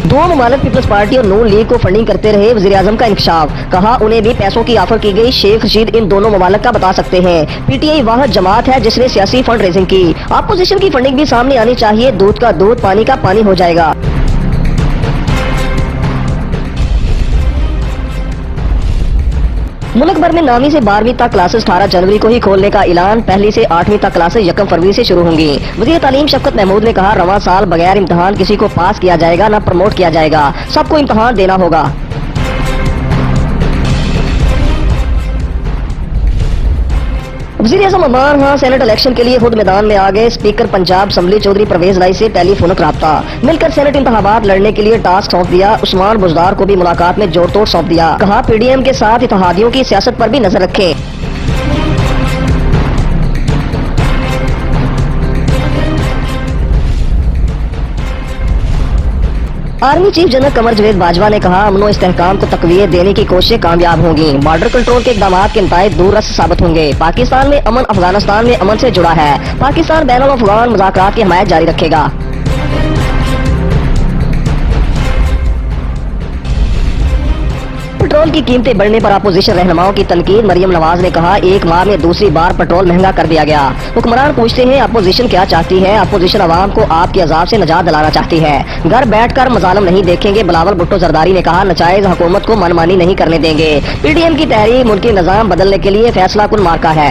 दो ममालिक peoples party और नून लीग को फंडिंग करते रहे वज़ीर आज़म का इंकशाफ, कहा उन्हें भी पैसों की ऑफर की गई। शेख रशीद इन दोनों ममालिक का बता सकते हैं। पीटीआई वाहिद जमात है जिसने सियासी फंड रेजिंग की। अपोजिशन की फंडिंग भी सामने आनी चाहिए, दूध का दूध पानी का पानी हो जाएगा। मुल्क भर में 9वीं से 12वीं तक क्लासेस 18 जनवरी को ही खोलने का ऐलान। पहली से 8वीं तक क्लासेस 1 फरवरी से शुरू होंगी। वज़ीर तालीम शफकत महमूद ने कहा, रवां साल बगैर इम्तहान किसी को पास किया जाएगा न प्रमोट किया जाएगा, सबको इम्तहान देना होगा। वज़ीर आज़म इमरान खान सेनेट इलेक्शन के लिए खुद मैदान में आ गए। स्पीकर पंजाब असम्बली चौधरी परवेज लाई से टेलीफोनिक राब्ता, मिलकर सेनेट इंतखाबात लड़ने के लिए टास्क सौंप दिया। उस्मान बुजदार को भी मुलाकात में जोड़ तोड़ सौंप दिया। कहा, पीडीएम के साथ इत्तेहादियों की सियासत पर भी नजर रखें। आर्मी चीफ जनरल कमर जवेद बाजवा ने कहा, अमनो इस्तेहकाम को तकवीत देने की कोशिशें कामयाब होंगी। बॉर्डर कंट्रोल के इकदाम के नताइज दूररस साबित होंगे। पाकिस्तान में अमन अफगानिस्तान में अमन से जुड़ा है। पाकिस्तान बैनुल अफगान मुज़ाकरात की हमायत जारी रखेगा। पेट्रोल की कीमतें बढ़ने पर अपोजिशन रहनुमाओं की तनकीद। मरियम नवाज ने कहा, 1 माह में दूसरी बार पेट्रोल महंगा कर दिया गया। हुक्मरान पूछते हैं, अपोजिशन क्या चाहती है? अपोजिशन अवाम को आपके अजाब से निजात दिलाना चाहती है। घर बैठकर मजालम नहीं देखेंगे। बिलावल भुट्टो जरदारी ने कहा, नजायज हुकूमत को मनमानी नहीं करने देंगे। पीडीएम की तहरीक मुल्की निजाम बदलने के लिए फैसला कुन मार्का है।